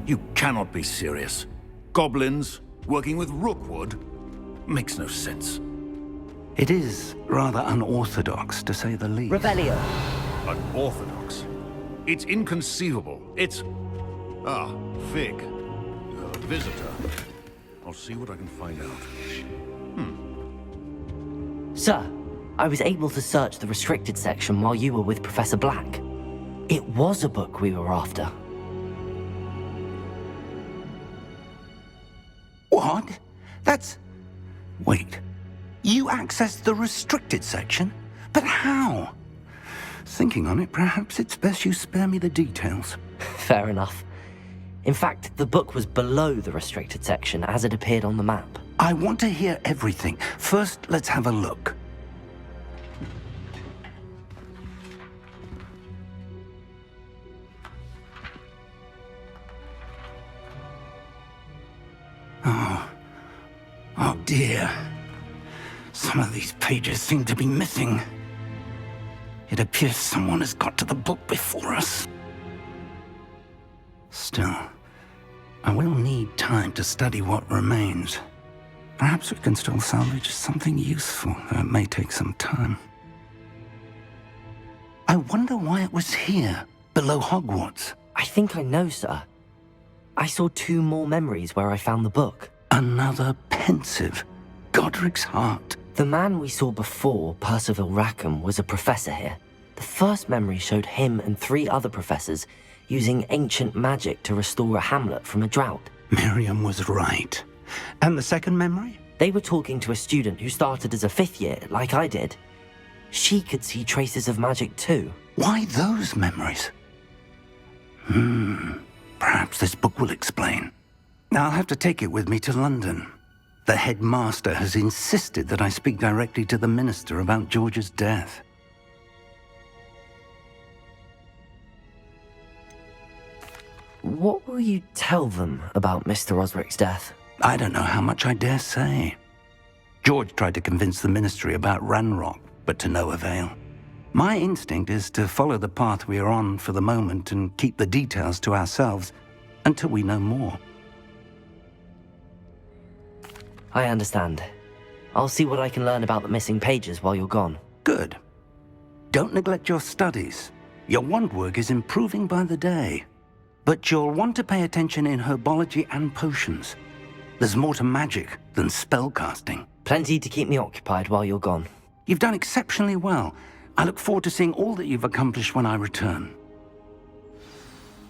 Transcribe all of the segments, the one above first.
You cannot be serious. Goblins working with Rookwood? Makes no sense. It is rather unorthodox, to say the least. Revelio. Unorthodox? It's inconceivable. It's... Ah, Fig. You're a visitor. I'll see what I can find out. Sir, I was able to search the restricted section while you were with Professor Black. It was a book we were after. What? That's... Wait. You accessed the restricted section? But how? Thinking on it, perhaps it's best you spare me the details. Fair enough. In fact, the book was below the restricted section as it appeared on the map. I want to hear everything. First, let's have a look. Oh dear. Some of these pages seem to be missing. It appears someone has got to the book before us. Still, I will need time to study what remains. Perhaps we can still salvage something useful, though it may take some time. I wonder why it was here, below Hogwarts. I think I know, sir. I saw 2 more memories where I found the book. Another pensive. Godric's heart. The man we saw before, Percival Rackham, was a professor here. The first memory showed him and 3 other professors using ancient magic to restore a hamlet from a drought. Miriam was right. And the second memory? They were talking to a student who started as a 5th year, like I did. She could see traces of magic too. Why those memories? Perhaps this book will explain. I'll have to take it with me to London. The headmaster has insisted that I speak directly to the minister about George's death. What will you tell them about Mr. Osric's death? I don't know how much I dare say. George tried to convince the ministry about Ranrock, but to no avail. My instinct is to follow the path we are on for the moment and keep the details to ourselves until we know more. I understand. I'll see what I can learn about the missing pages while you're gone. Good. Don't neglect your studies. Your wand work is improving by the day. But you'll want to pay attention in herbology and potions. There's more to magic than spellcasting. Plenty to keep me occupied while you're gone. You've done exceptionally well. I look forward to seeing all that you've accomplished when I return.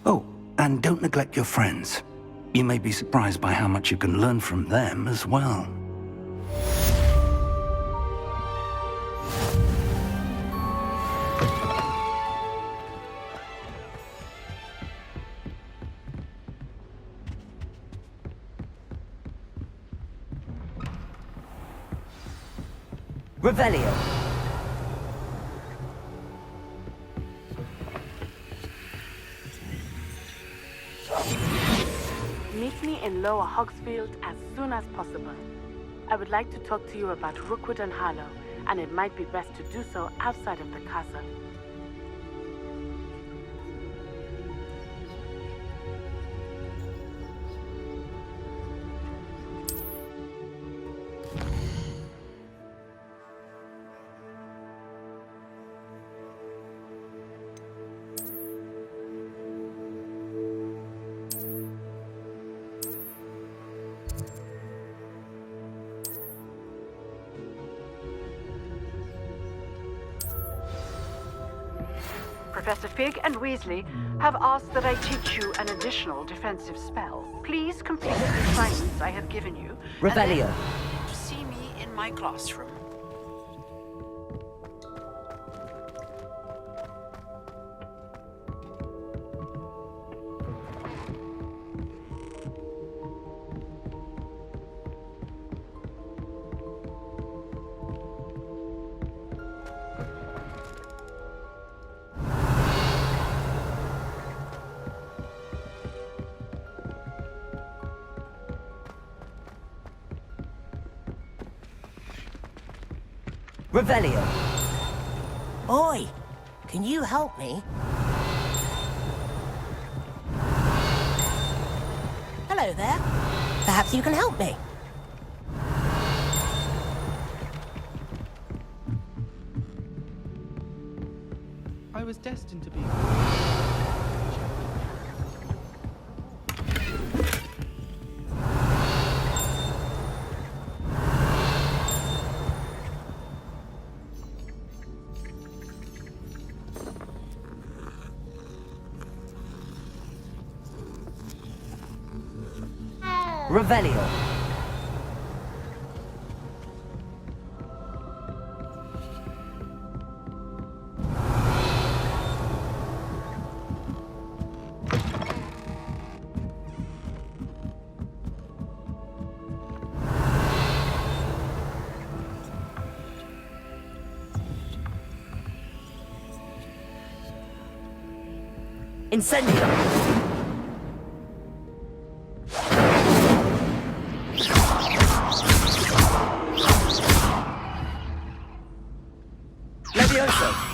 Oh, and don't neglect your friends. You may be surprised by how much you can learn from them as well. Revelio. Meet me in Lower Hogsfield as soon as possible. I would like to talk to you about Rookwood and Harlow, and it might be best to do so outside of the castle. Professor Fig and Weasley have asked that I teach you an additional defensive spell. Please complete the assignments I have given you. Revelio. And then to see me in my classroom. Revelio. Oi! Can you help me? Hello there. Perhaps you can help me. I was destined to be. Revelio. Incendio. Levioso.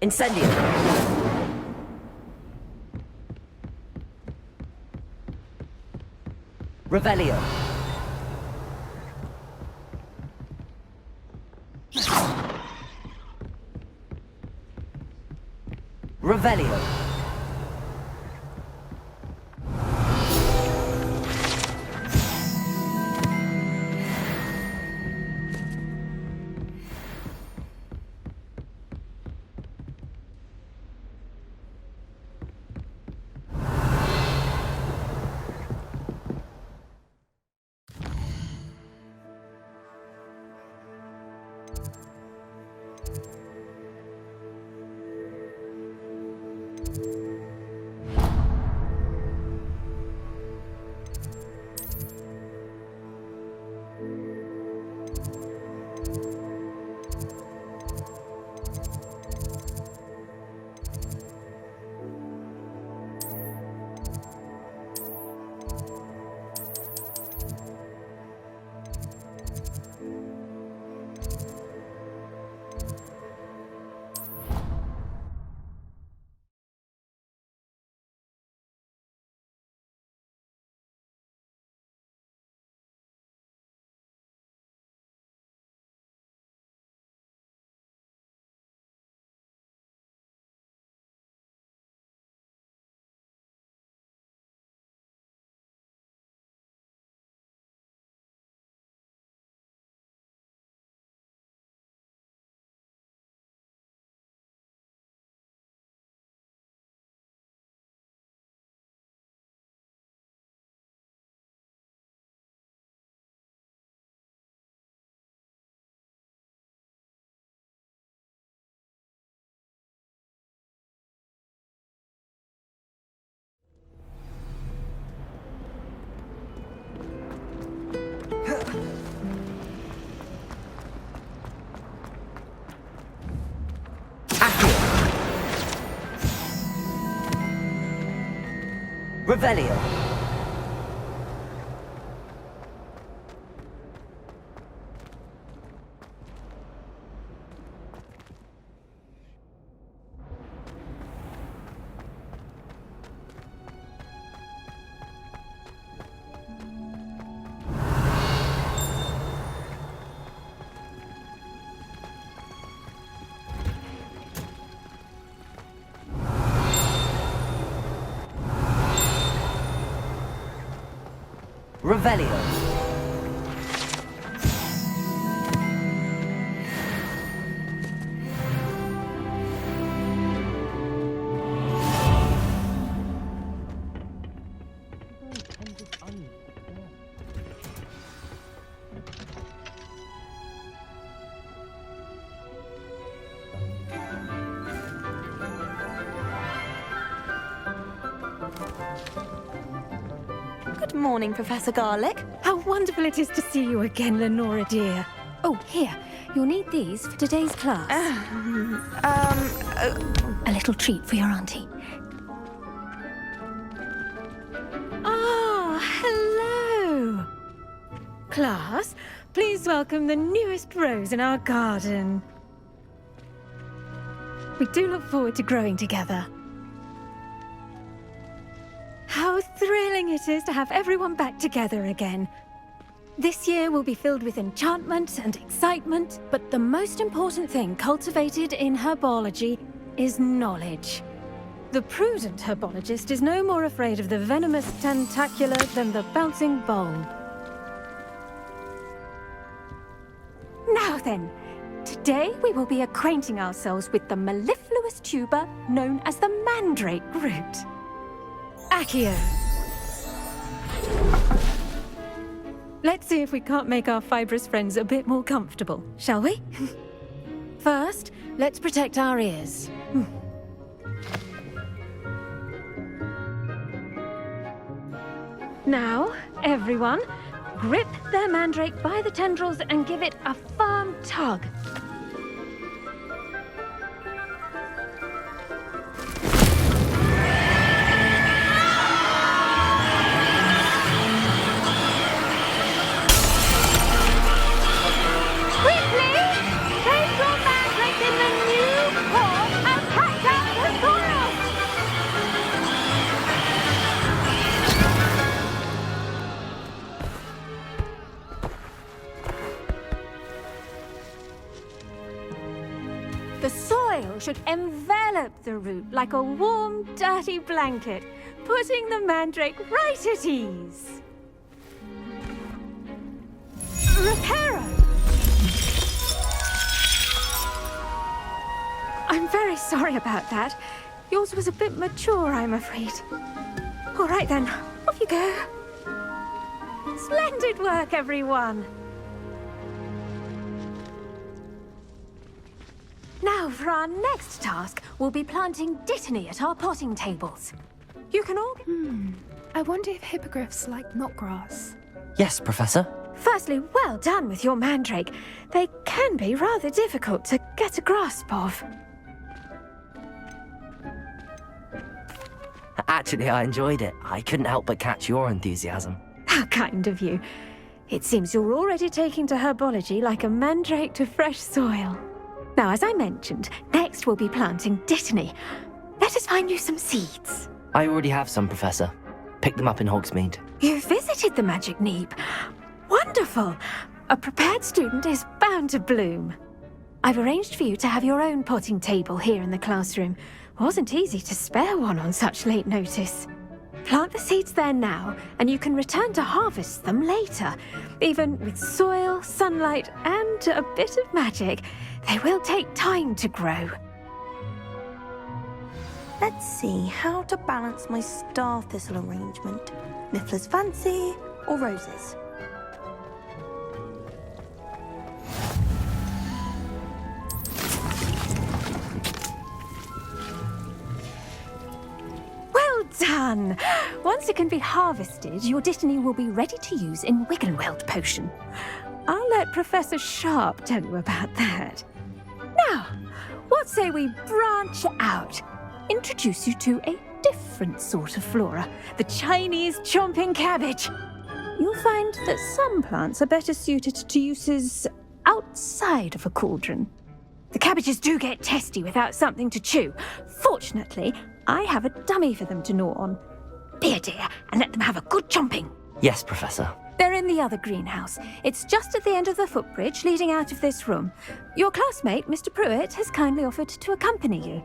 Incendio. Revelio. Revelio. Revelio. Revelio. Good morning, Professor Garlick. How wonderful it is to see you again, Lenora dear. Oh, here. You'll need these for today's class. A little treat for your auntie. welcome the newest rose in our garden. We do look forward to growing together. How thrilling it is to have everyone back together again. This year will be filled with enchantment and excitement, but the most important thing cultivated in herbology is knowledge. The prudent herbologist is no more afraid of the venomous tentacular than the bouncing bulb. Now then, today we will be acquainting ourselves with the mellifluous tuber known as the mandrake root. Accio. Let's see if we can't make our fibrous friends a bit more comfortable, shall we? First, let's protect our ears. Now, everyone, grip their mandrake by the tendrils and give it a firm tug. The soil should envelop the root like a warm, dirty blanket, putting the mandrake right at ease. Reparo! I'm very sorry about that. Yours was a bit mature, I'm afraid. All right then, off you go. Splendid work, everyone! Now, for our next task, we'll be planting dittany at our potting tables. You can all... I wonder if hippogriffs like knotgrass. Yes, Professor. Firstly, well done with your mandrake. They can be rather difficult to get a grasp of. Actually, I enjoyed it. I couldn't help but catch your enthusiasm. How kind of you. It seems you're already taking to herbology like a mandrake to fresh soil. Now, as I mentioned, next we'll be planting dittany. Let us find you some seeds. I already have some, Professor. Picked them up in Hogsmeade. You visited the Magic Neep. Wonderful! A prepared student is bound to bloom. I've arranged for you to have your own potting table here in the classroom. Wasn't easy to spare one on such late notice. Plant the seeds there now, and you can return to harvest them later. Even with soil, sunlight, and a bit of magic, they will take time to grow. Let's see how to balance my star thistle arrangement. Niffler's fancy or roses? Well done! Once it can be harvested, your dittany will be ready to use in Wiggenweld potion. I'll let Professor Sharp tell you about that. Now, what say we branch out? Introduce you to a different sort of flora, the Chinese chomping cabbage. You'll find that some plants are better suited to uses outside of a cauldron. The cabbages do get testy without something to chew. Fortunately, I have a dummy for them to gnaw on. Be a dear and let them have a good chomping. Yes, Professor. They're in the other greenhouse. It's just at the end of the footbridge leading out of this room. Your classmate, Mr. Pruitt, has kindly offered to accompany you.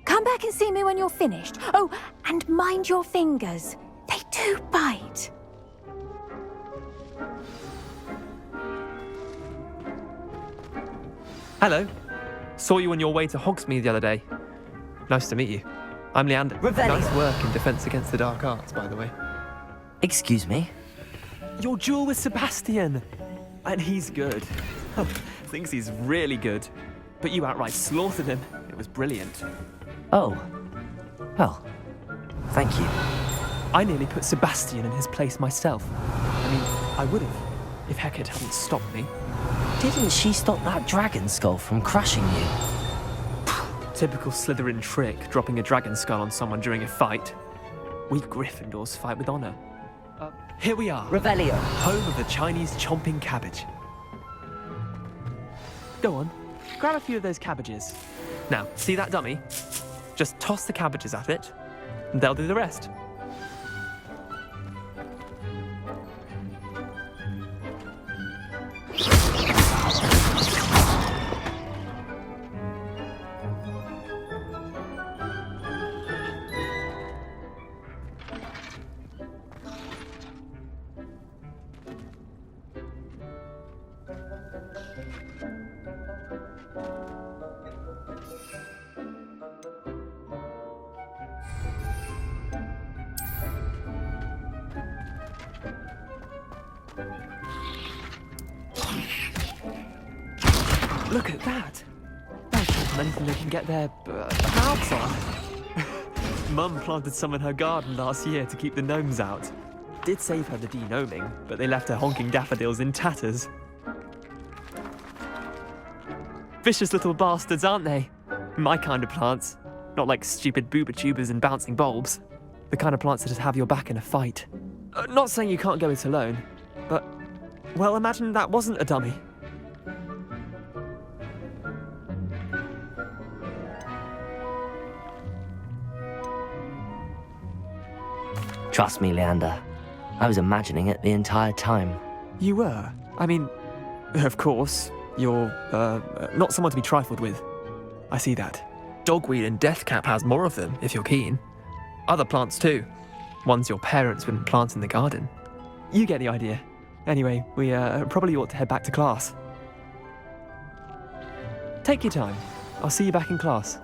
Come back and see me when you're finished. Oh, and mind your fingers. They do bite. Hello. Saw you on your way to Hogsmeade the other day. Nice to meet you. I'm Leander. Revelio. Nice work in Defense Against the Dark Arts, by the way. Excuse me? Your duel with Sebastian. And he's good. Thinks he's really good. But you outright slaughtered him. It was brilliant. Oh. Well, thank you. I nearly put Sebastian in his place myself. I mean, I would have, if Hecate hadn't stopped me. Didn't she stop that dragon skull from crushing you? Typical Slytherin trick, dropping a dragon skull on someone during a fight. We Gryffindors fight with honor. Here we are. Revelio. Home of the Chinese chomping cabbage. Go on, grab a few of those cabbages. Now, see that dummy? Just toss the cabbages at it, and they'll do the rest. Look at that! They're chomping anything they can get their mouths on. Mum planted some in her garden last year to keep the gnomes out. Did save her the de-gnoming, but they left her honking daffodils in tatters. Vicious little bastards, aren't they? My kind of plants. Not like stupid booba tubers and bouncing bulbs. The kind of plants that just have your back in a fight. Not saying you can't go it alone, but, well, imagine that wasn't a dummy. Trust me, Leander. I was imagining it the entire time. You were? I mean, of course, you're, not someone to be trifled with. I see that. Dogweed and deathcap has more of them, if you're keen. Other plants too. Ones your parents wouldn't plant in the garden. You get the idea. Anyway, we probably ought to head back to class. Take your time. I'll see you back in class.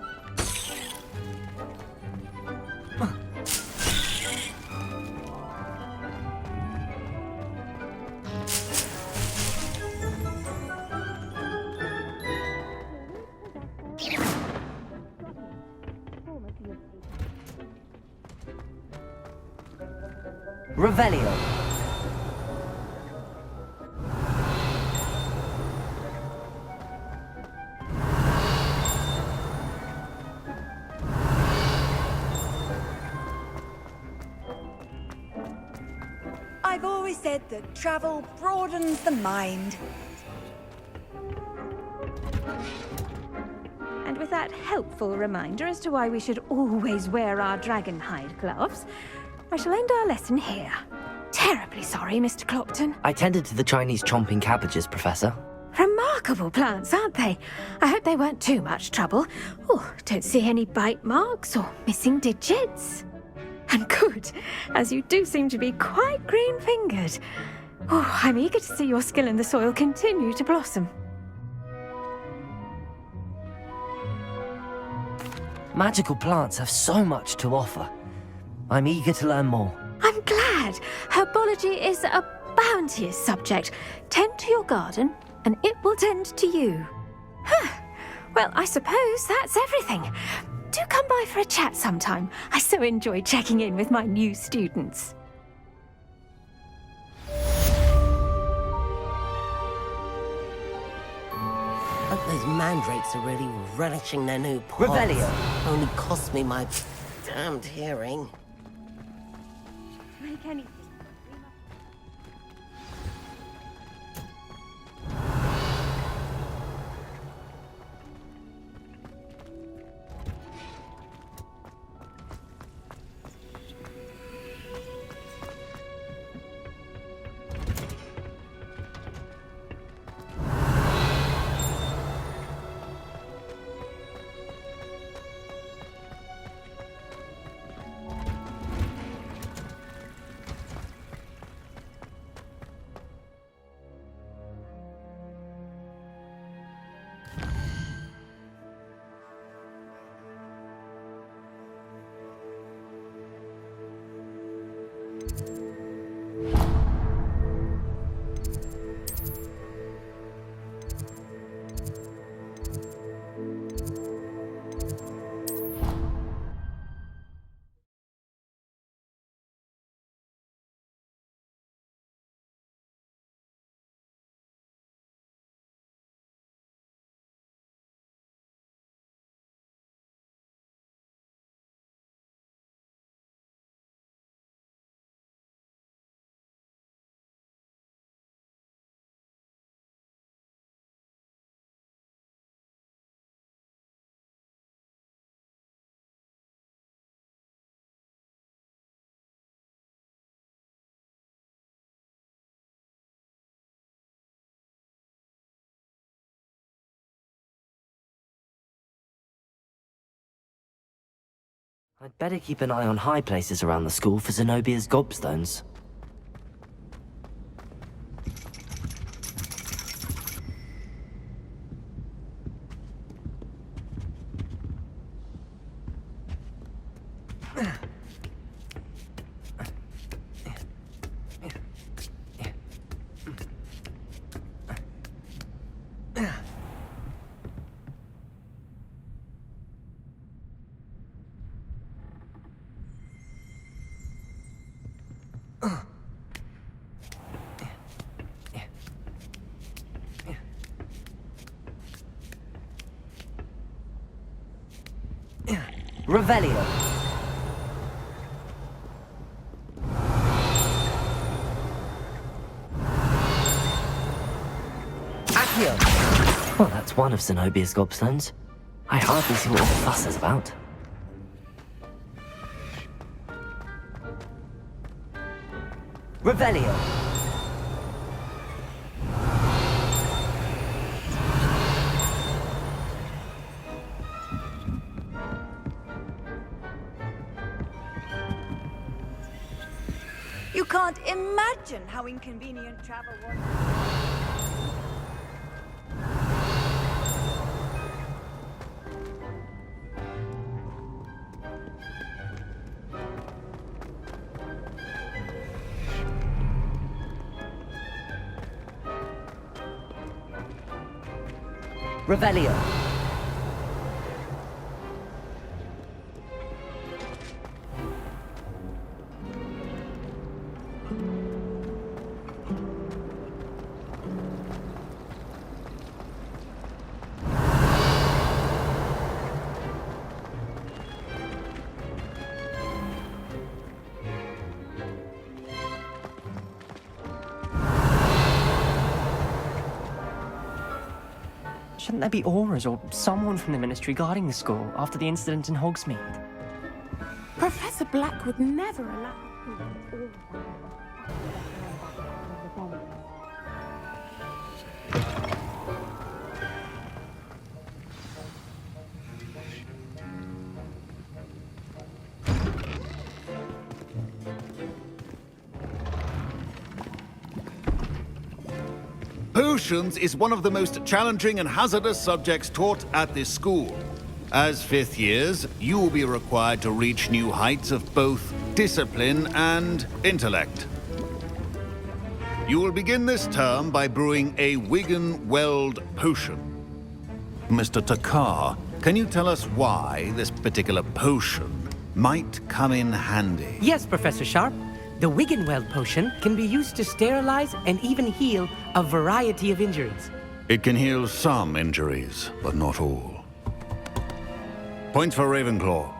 Revelio. I've always said that travel broadens the mind. And with that helpful reminder as to why we should always wear our dragon hide gloves, I shall end our lesson here. Terribly sorry, Mr. Clopton. I tended to the Chinese chomping cabbages, Professor. Remarkable plants, aren't they? I hope they weren't too much trouble. Oh, don't see any bite marks or missing digits. And good, as you do seem to be quite green-fingered. Oh, I'm eager to see your skill in the soil continue to blossom. Magical plants have so much to offer. I'm eager to learn more. I'm glad. Herbology is a bounteous subject. Tend to your garden, and it will tend to you. Huh. Well, I suppose that's everything. Do come by for a chat sometime. I so enjoy checking in with my new students. Hope those mandrakes are really relishing their new pots. Revelio. Only cost me my damned hearing. Make anything. I'd better keep an eye on high places around the school for Zenobia's gobstones. Revelio. Accio. Well, that's one of Zenobia's gobstones. I hardly see what all the fuss is about. Revelio. You can't imagine how inconvenient travel was. Revelio. Shouldn't there be auras or someone from the Ministry guarding the school after the incident in Hogsmeade? Professor Black would never allow... Potions is one of the most challenging and hazardous subjects taught at this school. As fifth years, you will be required to reach new heights of both discipline and intellect. You will begin this term by brewing a Wigan-Weld potion. Mr. Takar, can you tell us why this particular potion might come in handy? Yes, Professor Sharp. The Wigan-Weld potion can be used to sterilize and even heal a variety of injuries. It can heal some injuries, but not all. Point for Ravenclaw.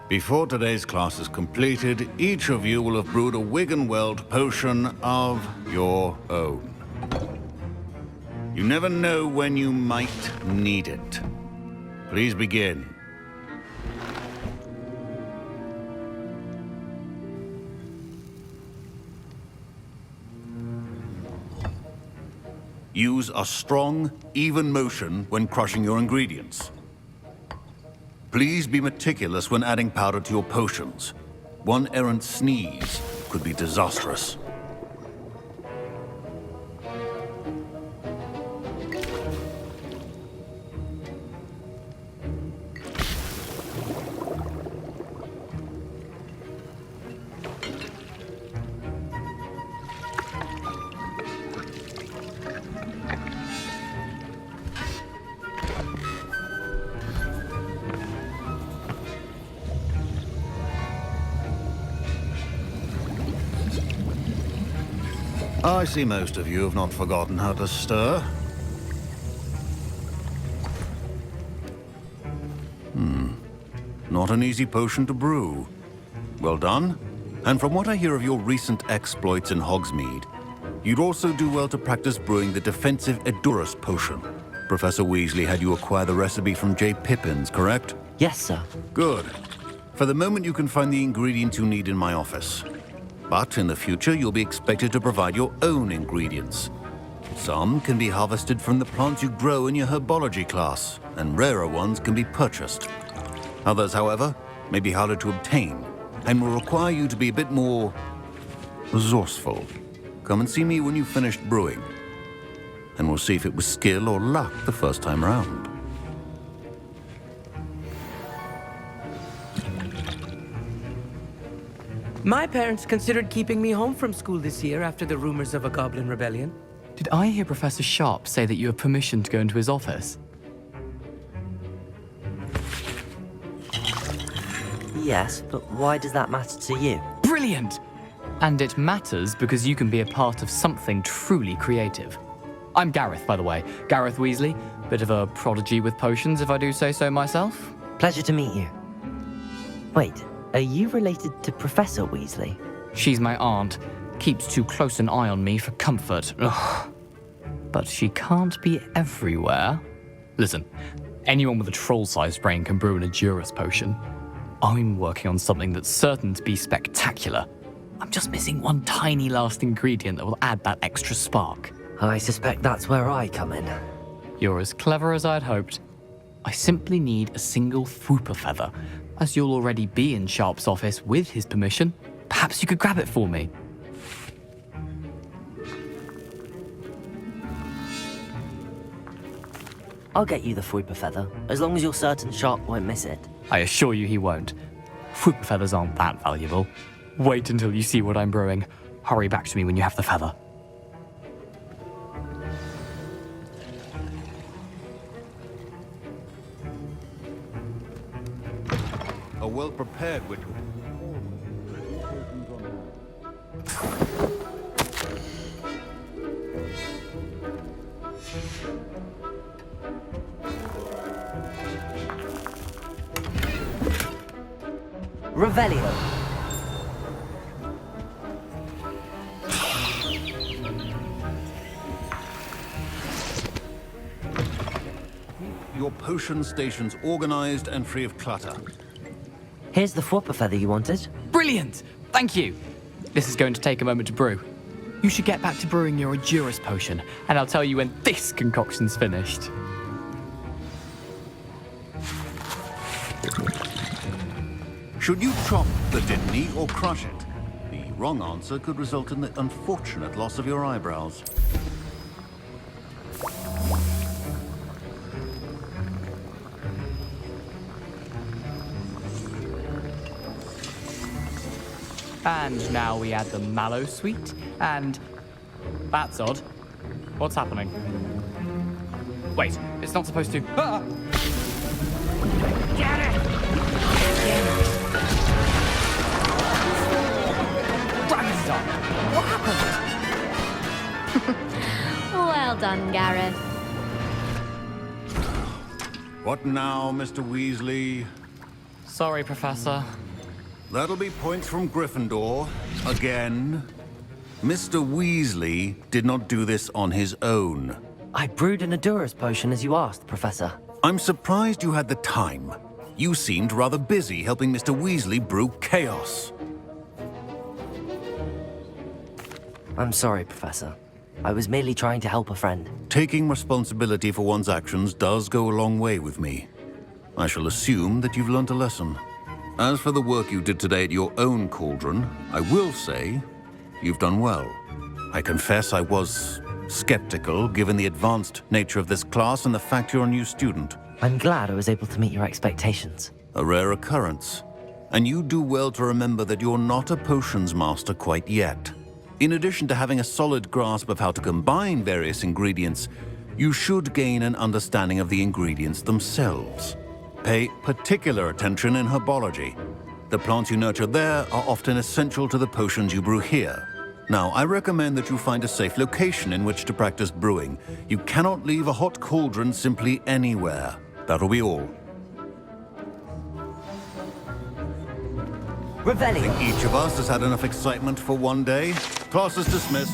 Before today's class is completed, each of you will have brewed a Wigan-Weld potion of your own. You never know when you might need it. Please begin. Use a strong, even motion when crushing your ingredients. Please be meticulous when adding powder to your potions. One errant sneeze could be disastrous. I see most of you have not forgotten how to stir. Not an easy potion to brew. Well done. And from what I hear of your recent exploits in Hogsmeade, you'd also do well to practice brewing the defensive Edurus potion. Professor Weasley had you acquire the recipe from J. Pippins, correct? Yes, sir. Good. For the moment, you can find the ingredients you need in my office. But in the future, you'll be expected to provide your own ingredients. Some can be harvested from the plants you grow in your Herbology class, and rarer ones can be purchased. Others, however, may be harder to obtain, and will require you to be a bit more resourceful. Come and see me when you've finished brewing, and we'll see if it was skill or luck the first time round. My parents considered keeping me home from school this year after the rumors of a goblin rebellion. Did I hear Professor Sharp say that you have permission to go into his office? Yes, but why does that matter to you? Brilliant! And it matters because you can be a part of something truly creative. I'm Gareth, by the way. Gareth Weasley. Bit of a prodigy with potions, if I do say so myself. Pleasure to meet you. Wait, are you related to Professor Weasley? She's my aunt. Keeps too close an eye on me for comfort. Ugh. But she can't be everywhere. Listen, anyone with a troll-sized brain can brew an Edurus potion. I'm working on something that's certain to be spectacular. I'm just missing one tiny last ingredient that will add that extra spark. I suspect that's where I come in. You're as clever as I'd hoped. I simply need a single Fwooper feather. As you'll already be in Sharp's office with his permission, perhaps you could grab it for me. I'll get you the Fwooper feather, as long as you're certain Sharp won't miss it. I assure you he won't. Fwooper feathers aren't that valuable. Wait until you see what I'm brewing. Hurry back to me when you have the feather. A well-prepared witch. Revelio. Your potion station's organized and free of clutter. Here's the Fwooper feather you wanted. Brilliant! Thank you! This is going to take a moment to brew. You should get back to brewing your Edurus potion, and I'll tell you when this concoction's finished. Should you chop the Dittany or crush it? The wrong answer could result in the unfortunate loss of your eyebrows. And now we add the mallow sweet, and... That's odd. What's happening? Wait, it's not supposed to... Ah! Get it! Dragonstone! What happened? Well done, Gareth. What now, Mr. Weasley? Sorry, Professor. That'll be points from Gryffindor. Again. Mr. Weasley did not do this on his own. I brewed an Edurus potion as you asked, Professor. I'm surprised you had the time. You seemed rather busy helping Mr. Weasley brew chaos. I'm sorry, Professor. I was merely trying to help a friend. Taking responsibility for one's actions does go a long way with me. I shall assume that you've learnt a lesson. As for the work you did today at your own cauldron, I will say you've done well. I confess I was skeptical, given the advanced nature of this class and the fact you're a new student. I'm glad I was able to meet your expectations. A rare occurrence. And you do well to remember that you're not a potions master quite yet. In addition to having a solid grasp of how to combine various ingredients, you should gain an understanding of the ingredients themselves. Pay particular attention in herbology. The plants you nurture there are often essential to the potions you brew here. Now, I recommend that you find a safe location in which to practice brewing. You cannot leave a hot cauldron simply anywhere. That'll be all. Revelio. I think each of us has had enough excitement for one day. Class is dismissed.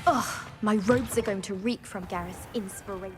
Ugh, my robes are going to reek from Gareth's inspiration.